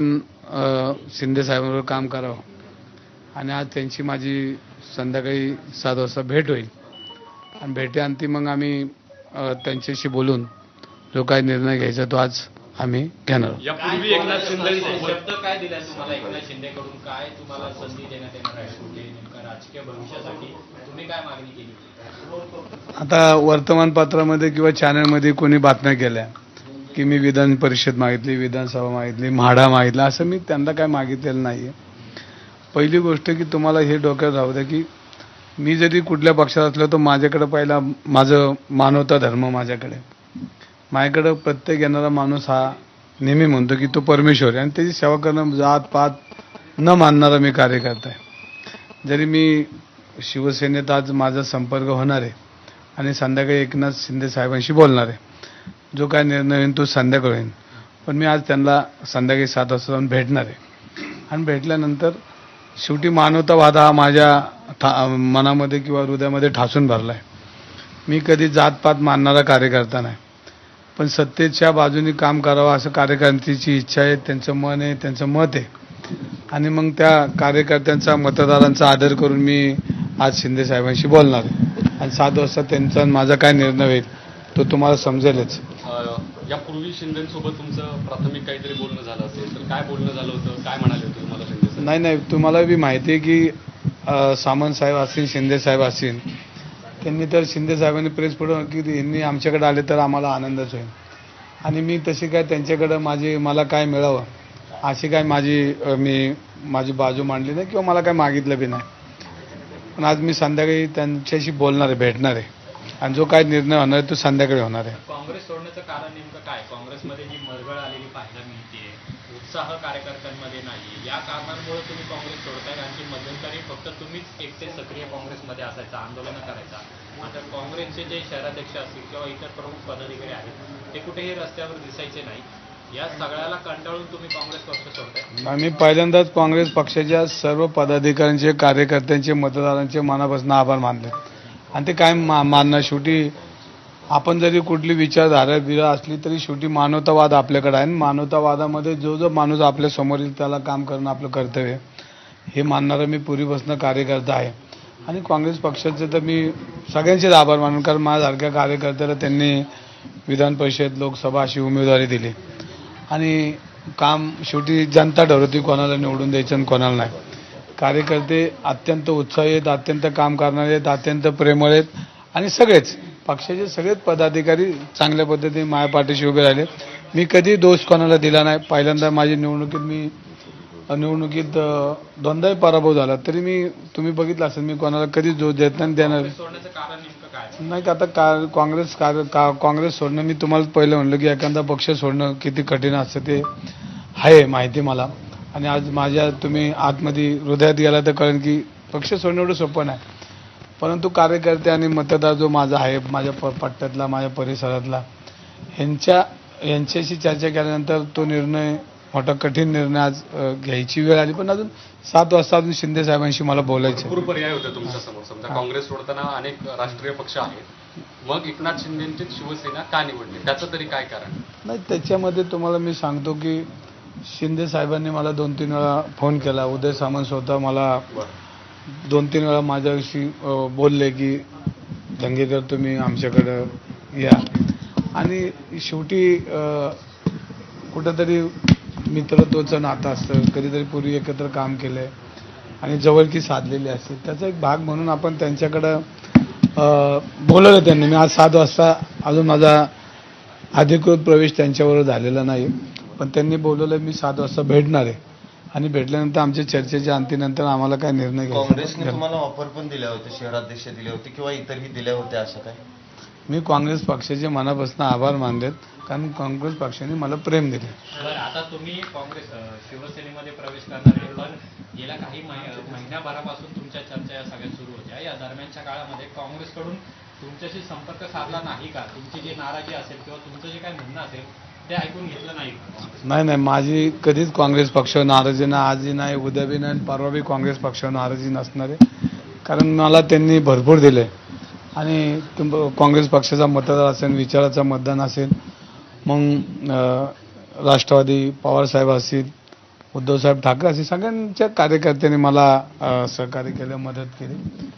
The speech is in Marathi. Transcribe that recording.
शिंदे साहेबांवर काम करावं आणि आज त्यांची माझी संध्याकाळी 7 वाजता भेट होईल आणि भेटीअंती मग आम्ही त्यांच्याशी बोलून जो काही निर्णय घ्यायचा तो आज आम्ही घेणार. यापूर्वी एकनाथ शिंदे शब्द काय दिला तुम्हाला एकनाथ शिंदेकडून, काय तुम्हाला संधी देण्यात येणार आहे कुठे नेमका राजकीय भविष्यासाठी तुम्ही काय मागणी केली? आता वर्तमानपत्रामध्ये किंवा चॅनलमध्ये कोणी बातम्या केल्या की मी विधान परिषद मागितली, विधानसभा मागितली, म्हाडा मागितला, असं मी त्यांना काय मागितलेलं नाही आहे. पहिली गोष्ट की तुम्हाला हे डोक्यात राहू द्या की मी जरी कुठल्या पक्षात असलो तर माझ्याकडे पहिला माझं मानवता धर्म माझ्याकडे प्रत्येक येणारा माणूस हा नेहमी म्हणतो की तो परमेश्वर आहे आणि त्याची सेवा करणं जात पात न मानणारा मी कार्यकर्ता आहे. जरी मी शिवसेनेत आज माझा संपर्क होणार आहे आणि संध्याकाळी एकनाथ शिंदे साहेबांशी बोलणार आहे. जो काय निर्णय होईल तो संध्याकाळी होईल, पण मी आज त्यांना संध्याकाळी 7 वाजता जाऊन भेटणार आहे आणि भेटल्यानंतर शेवटी मानवतावाद हा माझ्या मनामध्ये किंवा हृदयामध्ये ठासून भरला आहे. मी कधी जातपात मानणारा कार्यकर्ता नाही, पण सत्तेच्या बाजूने काम करावं असं कार्यकर्त्यांची इच्छा आहे, त्यांचं मन आहे, त्यांचं मत आहे आणि मग त्या कार्यकर्त्यांचा मतदारांचा आदर करून मी आज शिंदे साहेबांशी बोलणार आहे आणि 7 वाजता त्यांचा माझा काय निर्णय होईल तो तुम्हाला समजेलच. यापूर्वी शिंदेसोबत तुमचं प्राथमिक काहीतरी बोलणं झालं असेल तर काय बोलणं झालं होतं, काय म्हणाले होते तुम्हाला शिंदे? नाही, तुम्हाला बी माहिती आहे की सामंत साहेब असतील, शिंदे साहेब असतील, त्यांनी तर शिंदे साहेबांनी प्रेस पुढं की यांनी आमच्याकडे आले तर आम्हाला आनंदच होईल आणि मी तशी काय त्यांच्याकडं मला काय मिळावं अशी काय माझी बाजू मांडली नाही किंवा मला काय मागितलं बी नाही. पण आज मी संध्याकाळी त्यांच्याशी बोलणार आहे, भेटणार आहे आणि जो काय निर्णय होणार आहे तो संध्याकाळी होणार आहे. काँग्रेस सोडण्याचं कारण नेमकं काय? काँग्रेसमध्ये जी मरगळ आलेली पाहायला मिळते, उत्साह कार्यकर्त्यांमध्ये नाही, या कारणांमुळे तुम्ही काँग्रेस सोडताय. आणखी मध्यंतरी फक्त तुम्हीच एकटे सक्रिय काँग्रेसमध्ये असायचा, आंदोलनं करायचा. आता काँग्रेसचे जे शहराध्यक्ष असतील किंवा इतर प्रमुख पदाधिकारी आहेत ते कुठेही रस्त्यावर दिसायचे नाही. या सगळ्याला कंटाळून तुम्ही काँग्रेस पक्ष सोडताय? आम्ही पहिल्यांदाच काँग्रेस पक्षाच्या सर्व पदाधिकाऱ्यांचे, कार्यकर्त्यांचे, मतदारांचे मनापासून आभार मानले आणि ते काय मानणं. शेवटी आपण जरी कुठली विचारधारा असली तरी शेवटी मानवतावाद आपल्याकडे आहे. मानवतावादामध्ये जो माणूस आपल्या समोर येईल त्याला काम करणं आपलं कर्तव्य हे मानणारा मी पूर्वीपासून कार्यकर्ता आहे आणि काँग्रेस पक्षाचे तर मी सगळ्यांचेच आभार मानून, कारण माझ्यासारख्या कार्यकर्त्याला त्यांनी विधान परिषद, लोकसभा अशी उमेदवारी दिली आणि काम शेवटी जनता ठरवते कोणाला निवडून द्यायचं आणि कोणाला नाही. कार्यकर्ते अत्यंत उत्साही आहेत, अत्यंत काम करणारे आहेत, अत्यंत प्रेमळ आहेत आणि सगळेच पक्षाचे सगळेच पदाधिकारी चांगल्या पद्धतीने माझ्या पाठीशी उभे राहिले. मी कधी दोष कोणाला दिला नाही. पहिल्यांदा माझी निवडणुकीत दोनदाही पराभव झाला तरी तुम्ही बघितलं असेल मी कोणाला कधीच दोष देत नाही, देणार सोडण्याचं कारण नेमकं काय नाही. आता काँग्रेस सोडणं, मी तुम्हाला पहिलं म्हणलं की एखादा पक्ष सोडणं किती कठीण असतं ते आहे माहिती मला आणि आज तुम्ही आतमध्ये हृदयात गेला तर कळेल की पक्ष सोडणं एवढं सोपं नाही. परंतु कार्यकर्ते आणि मतदार जो माझा आहे, माझ्या पट्ट्यातला, माझ्या परिसरातला, यांच्याशी चर्चा केल्यानंतर तो निर्णय, मोठा कठीण निर्णय आज घ्यायची वेळ आली. पण अजून 7 वाजता अजून शिंदे साहेबांशी मला बोलायचं. भरपूर पर्याय होते तुमच्या समोर. समजा काँग्रेस सोडताना अनेक राष्ट्रीय पक्ष आहेत, मग एकनाथ शिंदेची शिवसेना का निवडली, त्याचं तरी काय कारण? नाही, त्याच्यामध्ये तुम्हाला मी सांगतो की शिंदे साहेबांनी मला 2-3 वेळा फोन केला. उदय सामंत स्वतः मला 2-3 वेळा माझ्याशी बोलले की धंगेकर तुम्ही आमच्याकडं या आणि शेवटी कुठंतरी मित्रत्वाचं नातं असतं, कधीतरी पूर्वी एकत्र काम केलंय आणि जवळकी साधलेली असते, त्याचा एक भाग म्हणून आपण त्यांच्याकडं बोलवलं त्यांनी. मी आज 7 वाजता अजून माझा अधिकृत प्रवेश त्यांच्याबरोबर झालेला नाही, पण त्यांनी बोलवलं. मी 7 वाजता भेटणार आहे आणि भेटल्यानंतर आमच्या चर्चेच्या अंतीनंतर आम्हाला काय निर्णय घ्यायचा. काँग्रेसने तुम्हाला ऑफर पण दिल्या होत्या, शहराध्यक्ष दिले होते किंवा इतरही दिल्या होत्या, असं काय? मी काँग्रेस पक्षाचे मनापासून आभार मानलेत, कारण काँग्रेस पक्षाने मला प्रेम दिले. आता तुम्ही शिवसेनेमध्ये प्रवेश करणार आहे, पण गेल्या काही महिन्याभरापासून तुमच्या चर्चा या सगळ्या सुरू होत्या. या दरम्यानच्या काळामध्ये काँग्रेसकडून तुमच्याशी संपर्क साधला नाही का? तुमची जी नाराजी असेल किंवा तुमचं जे काही म्हणणं असेल ते ऐकून घेतलं नाही? नाही, माझी कधीच काँग्रेस पक्षावर नाराजी नाही, आजही नाही, उद्या बी नाही, परवा बी काँग्रेस पक्षावर नाराजी नसणार आहे, कारण मला त्यांनी भरपूर दिले आणि काँग्रेस पक्षाचा मतदार असेल, विचाराचा मतदान असेल, मग राष्ट्रवादी पवारसाहेब असतील, उद्धवसाहेब ठाकरे असे सगळ्यांच्या कार्यकर्त्यांनी मला सहकार्य केलं, मदत केली.